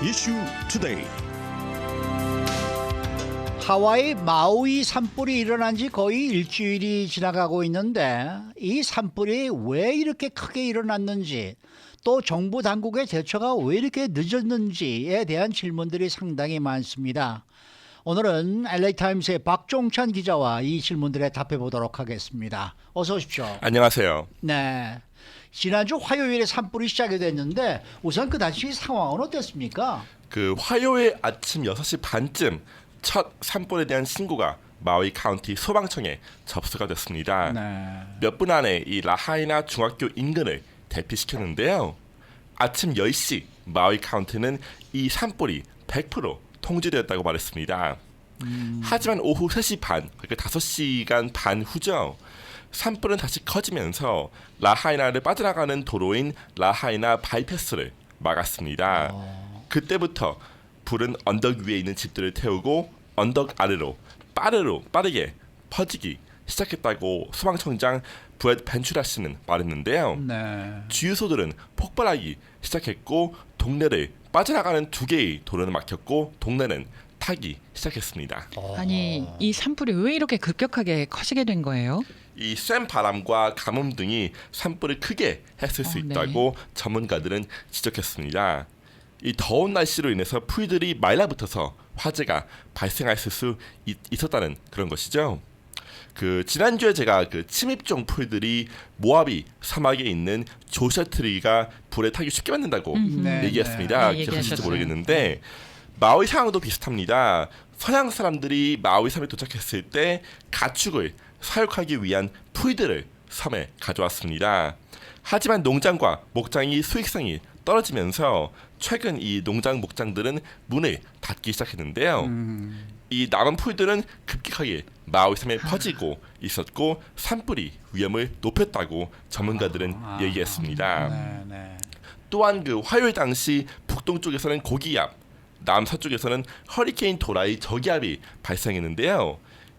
이슈 투데이. 하와이 마우이 산불이 일어난 지 거의 일주일이 지나가고 있는데 이 산불이 왜 이렇게 크게 일어났는지 또 정부 당국의 대처가 왜 이렇게 늦었는지에 대한 질문들이 상당히 많습니다. 오늘은 LA타임스의 박종찬 기자와 이 질문들에 답해 보도록 하겠습니다. 어서 오십시오. 안녕하세요. 네. 지난주 화요일에 산불이 시작이 됐는데 우선 그 당시 상황은 어땠습니까? 그 화요일 아침 6시 반쯤 첫 산불에 대한 신고가 마우이 카운티 소방청에 접수가 됐습니다. 네. 몇 분 안에 이 라하이나 중학교 인근을 대피시켰는데요. 아침 10시 마우이 카운티는 이 산불이 100% 통제되었다고 말했습니다. 하지만 오후 3시 반, 그러니까 5시간 반 후죠. 산불은 다시 커지면서 라하이나를 빠져나가는 도로인 라하이나 바이패스를 막았습니다. 그때부터 불은 언덕 위에 있는 집들을 태우고 언덕 아래로 빠르게 퍼지기 시작했다고 소방청장 브렛 벤츄라 씨는 말했는데요. 네. 주유소들은 폭발하기 시작했고 동네를 빠져나가는 2개의 도로는 막혔고 동네는 타기 시작했습니다. 아니 이 산불이 왜 이렇게 급격하게 커지게 된 거예요? 이 센 바람과 가뭄 등이 산불을 크게 했을 수 있다고 전문가들은 지적했습니다. 이 더운 날씨로 인해서 풀들이 말라붙어서 화재가 발생했을 수 있었다는 그런 것이죠. 그 지난주에 제가 그 침입종 풀들이 모하비 사막에 있는 조셔트리가 불에 타기 쉽게 만든다고 네, 얘기했습니다. 네, 기억하실지 얘기하셨어요. 모르겠는데 마우이 상황도 비슷합니다. 서양 사람들이 마우이 섬에 도착했을 때 가축을 사육하기 위한 풀들을 섬에 가져왔습니다. 하지만 농장과 목장이 수익성이 떨어지면서 최근 이 농장 목장들은 문을 닫기 시작했는데요. 이 남은 풀들은 급격하게 마우이 섬에 퍼지고 있었고 산불이 위험을 높였다고 전문가들은 얘기했습니다. 네. 또한 그 화요일 당시 북동쪽에서는 고기압, 남서쪽에서는 허리케인 도라이 저기압이 발생했는데요.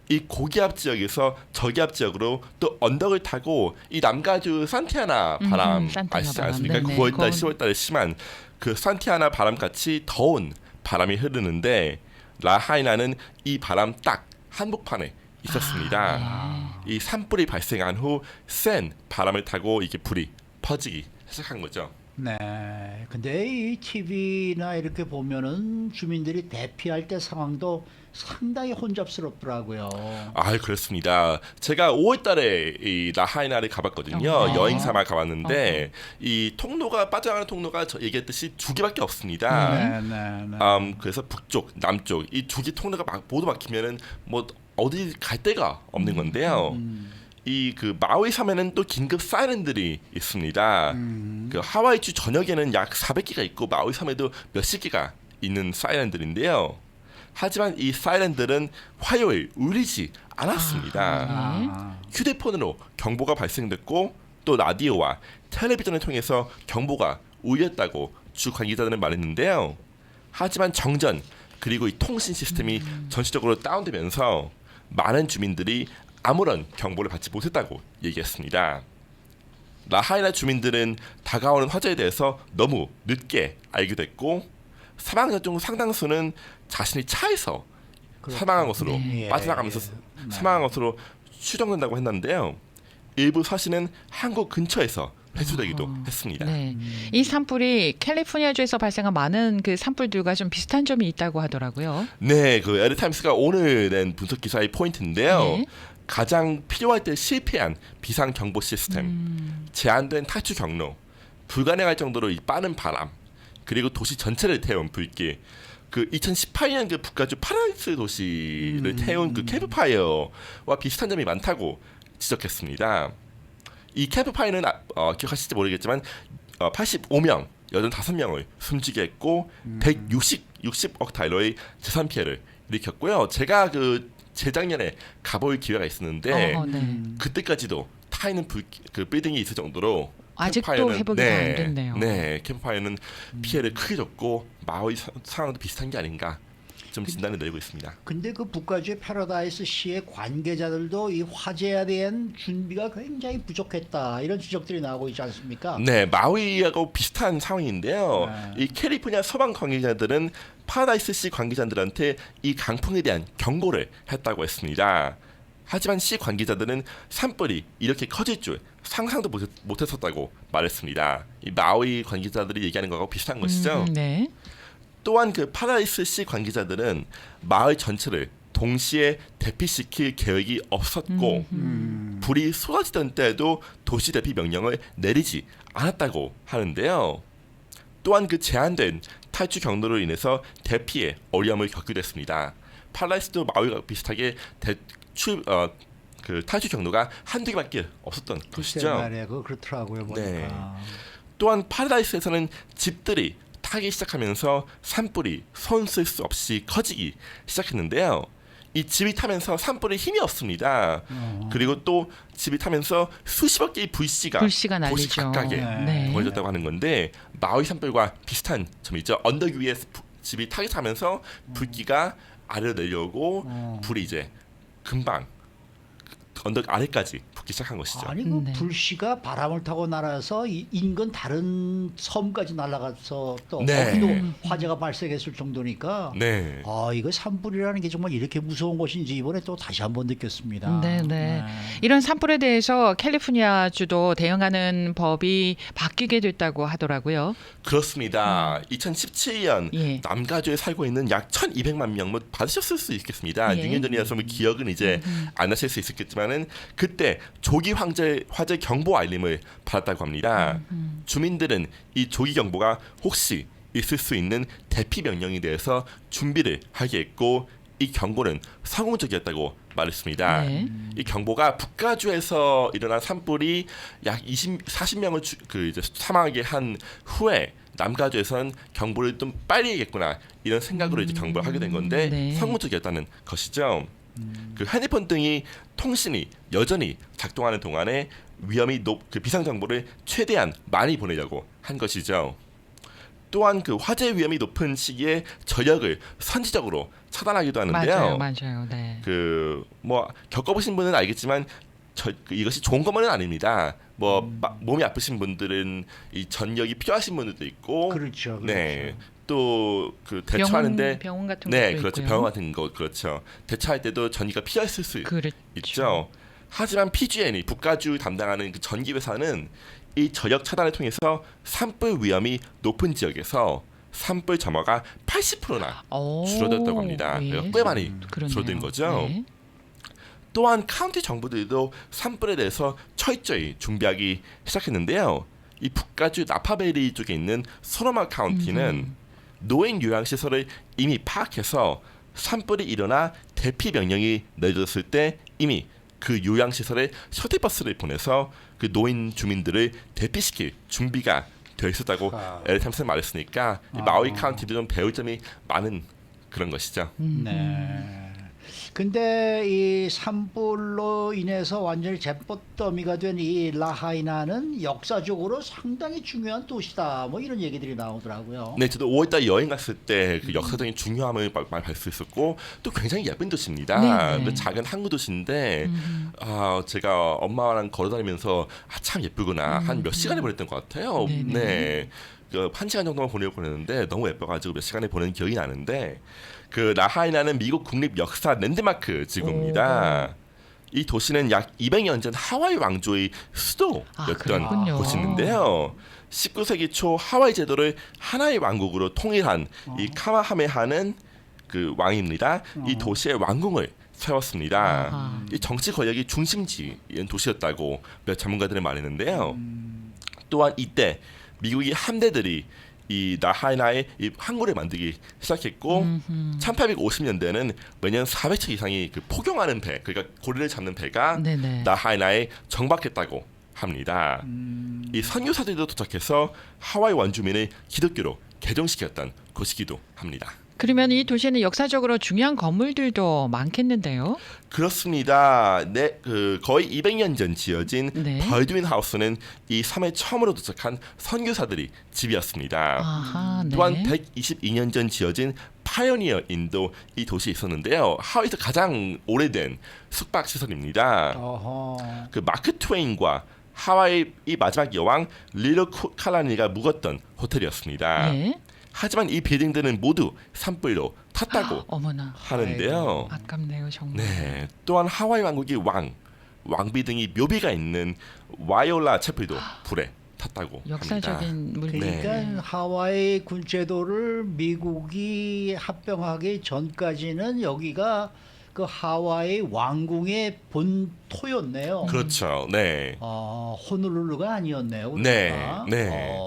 이 고기압 지역에서 저기압 지역으로 또 언덕을 타고 이 남가주 산티아나 바람 산티아나 아시지 바람. 않습니까? 네네. 9월달, 10월달에 심한 그 산티아나 바람 같이 더운 바람이 흐르는데 라하이나는 이 바람 딱 한복판에 있었습니다. 이 산불이 발생한 후 센 바람을 타고 이게 불이 퍼지기 시작한 거죠. 네. 근데 이 TV나 이렇게 보면은 주민들이 대피할 때 상황도 상당히 혼잡스럽더라고요. 아, 그렇습니다. 제가 5월달에 이 라하이나를 가봤거든요. 여행 삼아 가봤는데 이 통로가 빠져나가는 통로가 저 얘기했듯이 2개밖에 없습니다. 네. 그래서 북쪽, 남쪽 이 2개 통로가 모두 막히면은 뭐 어디 갈 데가 없는 건데요. 이 그 마우이 섬에는 또 긴급 사이렌들이 있습니다. 그 하와이주 전역에는 약 400개가 있고 마우이 섬에도 몇십 개가 있는 사이렌들인데요. 하지만 이 사이렌들은 화요일 울리지 않았습니다. 휴대폰으로 경보가 발생됐고 또 라디오와 텔레비전을 통해서 경보가 울렸다고 주 관계자들은 말했는데요. 하지만 정전 그리고 이 통신 시스템이 전시적으로 다운되면서 많은 주민들이 아무런 경보를 받지 못했다고 얘기했습니다. 라하이나 주민들은 다가오는 화재에 대해서 너무 늦게 알게 됐고 사망자 중 상당수는 자신이 차에서 사망한 것으로 네. 빠져나가면서 사망한 것으로 추정된다고 했는데요. 일부 사신은 한국 근처에서 회수되기도 했습니다. 네. 이 산불이 캘리포니아주에서 발생한 많은 그 산불들과 좀 비슷한 점이 있다고 하더라고요. 네, 그 LA타임스가 오늘 낸 분석 기사의 포인트인데요. 네. 가장 필요할 때 실패한 비상 경보 시스템, 제한된 탈출 경로, 불가능할 정도로 이 빠른 바람, 그리고 도시 전체를 태운 불길. 그 2018년 그 북가주 파라다이스 도시를 태운 그 캠프파이어와 비슷한 점이 많다고 지적했습니다. 이 캠프파이어는 기억하실지 모르겠지만 85명, 85명을 숨지게 했고 160억 달러의 재산 피해를 일으켰고요. 제가 그 재작년에 가볼 기회가 있었는데 그때까지도 타 있는 그 빌딩이 있을 정도로 아직도 캠프파이어는- 회복이 잘 안 됐네요. 네, 캠프파이어는 피해를 크게 줬고 마우이 상황도 비슷한 게 아닌가 좀 진단을 내리고 있습니다. 근데 그 북가주의 패러다이스 시의 관계자들도 이 화재에 대한 준비가 굉장히 부족했다 이런 지적들이 나오고 있지 않습니까? 네, 마우이하고 비슷한 상황인데요. 네. 이 캘리포니아 서방 관계자들은 파라다이스 시 관계자들한테 이 강풍에 대한 경고를 했다고 했습니다. 하지만 시 관계자들은 산불이 이렇게 커질 줄 상상도 못했었다고 말했습니다. 이 마우이 관계자들이 얘기하는 거하고 비슷한 것이죠. 네. 또한 그 파라다이스 시 관계자들은 마을 전체를 동시에 대피시킬 계획이 없었고 불이 쏟아지던 때에도 도시 대피 명령을 내리지 않았다고 하는데요. 또한 그 제한된 탈출 경로로 인해서 대피에 어려움을 겪기도 했습니다. 파라다이스도 마을과 비슷하게 그 탈출 경로가 한두 개밖에 없었던 글쎄 것이죠. 말이에요. 그거 그렇더라고요 보니까. 네. 또한 파라다이스에서는 집들이 타기 시작하면서 산불이 손 쓸 수 없이 커지기 시작했는데요. 이 집이 타면서 산불에 힘이 없습니다. 그리고 또 집이 타면서 수십억 개의 불씨가 도시 날리죠. 각각에 네. 보여졌다고 하는 건데 마우이 산불과 비슷한 점이 있죠. 언덕 위에 집이 타기 타면서 불기가 아래로 내려오고 불이 이제 금방 언덕 아래까지 붙기 시작한 것이죠. 아니 그 네. 불씨가 바람을 타고 날아서 인근 다른 섬까지 날아가서 또 네. 거기도 화재가 발생했을 정도니까 네. 아 이거 산불이라는 게 정말 이렇게 무서운 것인지 이번에 또 다시 한번 느꼈습니다. 네. 이런 산불에 대해서 캘리포니아주도 대응하는 법이 바뀌게 됐다고 하더라고요. 그렇습니다. 2017년 예. 남가주에 살고 있는 약 1,200만 명 뭐 받으셨을 수 있겠습니다. 예. 6년 전이라서 뭐 기억은 이제 안 나실 수 있었겠지만은 그때 조기 화재 경보 알림을 받았다고 합니다. 주민들은 이 조기 경보가 혹시 있을 수 있는 대피 명령에 대해서 준비를 하게 했고 이 경고는 성공적이었다고 말했습니다. 네. 이 경보가 북가주에서 일어난 산불이 약 40명을 이제 사망하게 한 후에 남가주에서는 경보를 좀 빨리 해야겠구나 이런 생각으로 이제 경보를 하게 된 건데 네. 성공적이었다는 것이죠. 그 핸드폰 등이 통신이 여전히 작동하는 동안에 위험이 그 비상 정보를 최대한 많이 보내려고 한 것이죠. 또한 그 화재 위험이 높은 시기에 전력을 선제적으로 차단하기도 하는데요. 맞아요. 네. 그 뭐 겪어보신 분은 알겠지만 이것이 좋은 것만은 아닙니다. 뭐 몸이 아프신 분들은 이 전력이 필요하신 분들도 있고, 그렇죠. 네. 또 그 대처하는데 병원 같은 네, 것도 그렇죠. 있고요. 병원 같은 거 그렇죠. 대처할 때도 전기가 필요했을 수 그렇죠. 있죠. 하지만 PG&E 북가주 담당하는 그 전기 회사는 이 전력 차단을 통해서 산불 위험이 높은 지역에서 산불 점화가 80%나 줄어들었다고 합니다. 예. 꽤 많이 그러네요. 줄어든 거죠. 네. 또한 카운티 정부들도 산불에 대해서 철저히 준비하기 시작했는데요. 이 북가주 나파베리 쪽에 있는 소노마 카운티는 노인 요양시설을 이미 파악해서 산불이 일어나 대피 명령이 내려졌을 때 이미 그 요양시설에 셔틀버스를 보내서 그 노인 주민들을 대피시킬 준비가 되어 있었다고 엘타임스는 말했으니까 이 마우이 카운티도 좀 배울 점이 많은 그런 것이죠. 네. 근데 이 산불로 인해서 완전히 재포더미가 된 이 라하이나는 역사적으로 상당히 중요한 도시다. 뭐 이런 얘기들이 나오더라고요. 네, 저도 5월달 여행 갔을 때 그 역사적인 중요함을 많이 볼 수 있었고 또 굉장히 예쁜 도시입니다. 네. 작은 항구 도시인데 제가 엄마랑 걸어다니면서 참 예쁘구나 한 몇 시간을 보냈던 것 같아요. 네네. 네. 그 1시간 정도만 보냈는데 너무 예뻐가지고 몇 시간에 보낸 기억이 나는데 그 라하이나는 미국 국립 역사 랜드마크 지구입니다. 이 도시는 약 200년 전 하와이 왕조의 수도였던 그렇군요. 곳인데요. 19세기 초 하와이 제도를 하나의 왕국으로 통일한 이 카마하메하는 그 왕입니다. 이 도시의 왕궁을 세웠습니다. 아하. 이 정치 권력이 중심지인 도시였다고 몇 전문가들은 말했는데요. 또한 이때 미국의 함대들이 이 라하이나의 이 항구를 만들기 시작했고 1850년대에는 매년 400척 이상이 그 포경하는 배, 그러니까 고래를 잡는 배가 네네. 라하이나에 정박했다고 합니다. 이 선교사들도 도착해서 하와이 원주민을 기독교로 개종시켰던 곳이기도 합니다. 그러면 이 도시에는 역사적으로 중요한 건물들도 많겠는데요. 그렇습니다. 네, 그 거의 200년 전 지어진 네. 벌드윈 하우스는 이 섬에 처음으로 도착한 선교사들이 집이었습니다. 아하, 네. 또한 122년 전 지어진 파이오니어인도 이 도시에 있었는데요. 하와이에서 가장 오래된 숙박 시설입니다. 어허. 그 마크 트웨인과 하와이 이 마지막 여왕 리로 칼라니가 묵었던 호텔이었습니다. 예. 하지만 이 빌딩들은 모두 산불로 탔다고 어머나. 하는데요. 아깝네요 정말. 네, 또한 하와이 왕국의 왕비 등이 묘비가 있는 와이올라 채플도 불에 탔다고 합니다. 역사적인 물건. 그러니까 네. 하와이 군제도를 미국이 합병하기 전까지는 여기가 그 하와이 왕궁의 본토였네요. 그렇죠. 네. 호놀룰루가 아니었네요. 네, 그러니까. 네.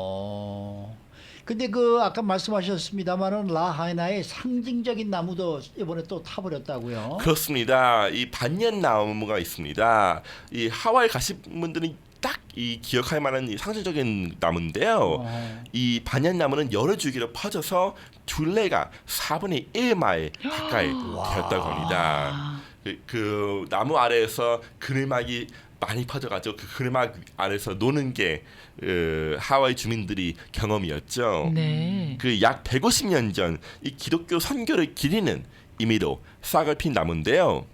근데 그 아까 말씀하셨습니다만은 라하이나의 상징적인 나무도 이번에 또 타버렸다고요. 그렇습니다. 이 반년 나무가 있습니다. 이 하와이 가신 분들은 딱 이 기억할 만한 이 상징적인 나무인데요. 이 반년 나무는 여러 줄기로 퍼져서 둘레가 4분의 1마일 가까이 되었다고 합니다. 그 나무 아래에서 그늘막이 많이 퍼져가지고 그 그늘막 아래에서 노는 게 하와이 주민들이 경험이었죠. 네. 그 약 150년 전 이 기독교 선교를 기리는 의미로 싹을 핀 나무인데요.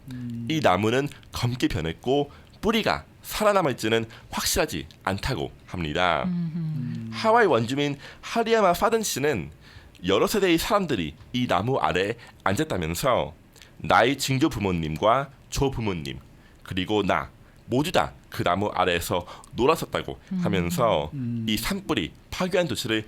이 나무는 검게 변했고 뿌리가 살아남을지는 확실하지 않다고 합니다. 하와이 원주민 하리야마 파든 씨는 여러 세대의 사람들이 이 나무 아래 앉았다면서 나의 증조 부모님과 조부모님 그리고 나 모두 다 그 나무 아래에서 놀았었다고 하면서 이 산불이 파괴한 도시를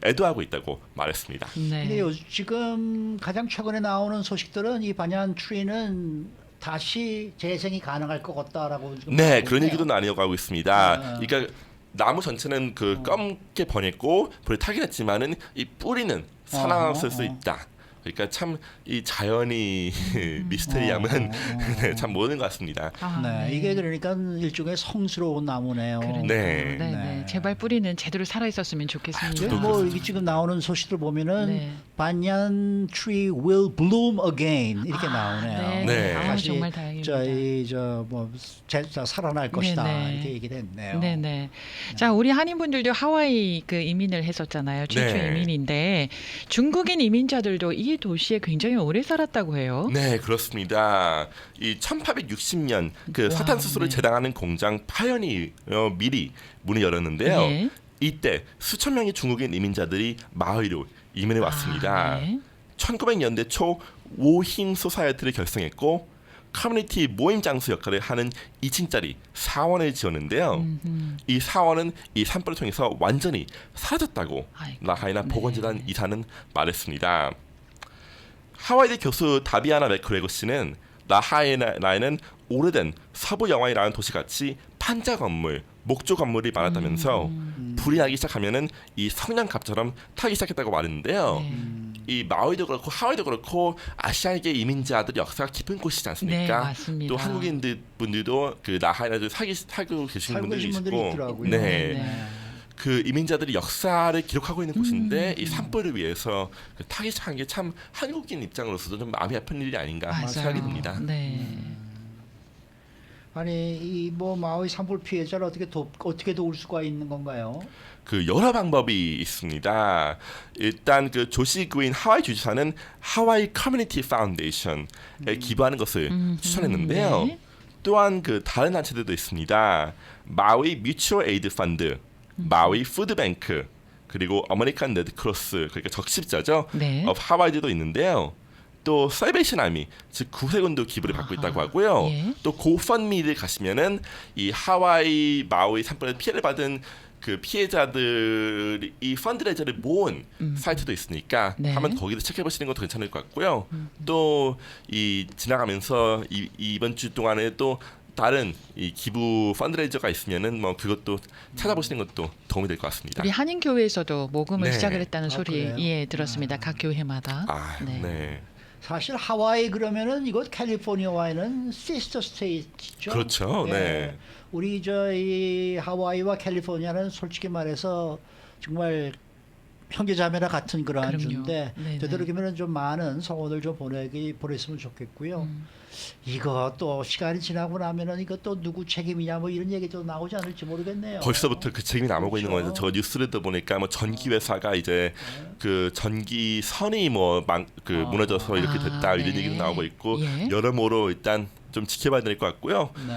애도하고 있다고 말했습니다. 근데 네. 지금 가장 최근에 나오는 소식들은 이 반얀 트리는 다시 재생이 가능할 것 같다라고 지금 네, 나오고 그런 있네요. 얘기도 나뉘어가고 있습니다. 그러니까 나무 전체는 그 검게 번했고 불에 타긴 했지만은 이 뿌리는 살아났을 수 있다. 그러니까 참 이 자연이 미스테리함은 네, 참 모르는 것 같습니다. 네, 이게 그러니까 일종의 성스러운 나무네요. 그러니까요. 네. 네. 네. 네. 제발 뿌리는 제대로 살아 있었으면 좋겠습니다. 근데 뭐 이게 지금 나오는 소식들 보면은 네. 반얀 tree will bloom again 이렇게 나오네요. 네. 네. 아, 다시 정말 다행입니다. 저뭐 살아날 것이다 네. 이렇게 얘기를 했네요. 네네. 자, 우리 한인분들도 하와이 그 이민을 했었잖아요. 최초 네. 이민인데 중국인 이민자들도 이 도시에 굉장히 오래 살았다고 해요. 네, 그렇습니다. 이 1860년 그 와, 사탄수수를 네. 제당하는 공장 파이오니어 밀이 문을 열었는데요. 예. 이때 수천 명의 중국인 이민자들이 마을로 이민해 왔습니다. 아, 네. 1900년대 초 워힘 소사이어티를 결성했고 커뮤니티 모임 장소 역할을 하는 2층짜리 사원을 지었는데요. 이 사원은 이 산불을 통해서 완전히 사라졌다고 아이고, 라하이나 네. 보건재단 이사는 말했습니다. 하와이대 교수 다비아나 맥크레고 씨는 라하이나에는 오래된 서부 영화이라는 도시같이 판자 건물, 목조 건물이 많았다면서 불이 나기 시작하면은 이 성냥갑처럼 타기 시작했다고 말했는데요. 네. 이 마오이도 그렇고 하와이도 그렇고 아시아계 이민자들의 역사가 깊은 곳이지 않습니까? 네, 맞습니다. 또 한국인들 분들도 그 라하이나도 살고 계시는 살고 분들이 계신 분들이 있고, 있더라고요. 네. 네. 그 이민자들이 역사를 기록하고 있는 곳인데 이 산불을 위해서 그 타기 시작한 게 참 한국인 입장으로서도 좀 마음이 아픈 일이 아닌가 맞아요. 생각이 듭니다. 네. 아니 이 뭐 마오이 산불 피해자를 어떻게 도울 수가 있는 건가요? 그 여러 방법이 있습니다. 일단 그 조시 그윈 하와이 주지사는 하와이 커뮤니티 파운데이션에 기부하는 것을 추천했는데요. 네. 또한 그 다른 단체들도 있습니다. 마ui 뮤추얼 에이드 펀드, 마ui 푸드뱅크, 그리고 아메리칸 레드크로스 그러니까 적십자죠. 네. 하와이도 있는데요. 또 살베이션 아미 즉 구세군도 기부를 받고 있다고 하고요. 예. 또 고펀미를 가시면은 이 하와이 마우이 산불에 피해를 받은 그 피해자들이 이 펀드레이저를 모은 사이트도 있으니까 네. 한번 거기도 체크해 보시는 것도 괜찮을 것 같고요. 또 이 지나가면서 이번 주 동안에 또 다른 이 기부 펀드레이저가 있으면은 뭐 그것도 찾아보시는 것도 도움이 될 것 같습니다. 우리 한인 교회에서도 모금을 네. 시작을 했다는 소리 그래요? 예 들었습니다. 각 교회마다. 아, 네. 사실 하와이 그러면은 이곳 캘리포니아와는 시스터 스테이트죠. 그렇죠. 네. 우리 저희 하와이와 캘리포니아는 솔직히 말해서 정말 형제자매나 같은 그러한 그럼요. 주인데 네네. 되도록이면 좀 많은 성원을 좀 보냈으면 좋겠고요. 이거 또 시간이 지나고 나면은 이거 또 누구 책임이냐 뭐 이런 얘기도 나오지 않을지 모르겠네요. 벌써부터 그 책임이 나오고 있는 그렇죠. 거예요. 저 뉴스레터 보니까 뭐 전기 회사가 이제 그 전기 선이 뭐 무너져서 이렇게 됐다 이런 네. 얘기도 나오고 있고 예. 여러모로 일단 좀 지켜봐야 될 것 같고요. 네.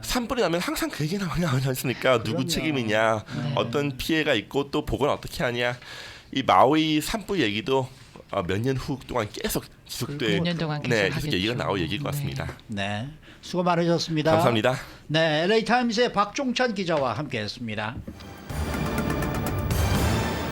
산불이 나면 항상 그 얘기 나오지 않습니까? 누구 그럼요. 책임이냐, 네. 어떤 피해가 있고 또 복원 어떻게 하냐. 이 마우이 산불 얘기도 몇 년 후 동안 계속 지속돼. 몇 년 동안 계속 네, 하겠죠. 계속 얘기가 나올 얘기일 것 네. 같습니다. 네. 수고 많으셨습니다. 감사합니다. 네, LA 타임스의 박종찬 기자와 함께했습니다.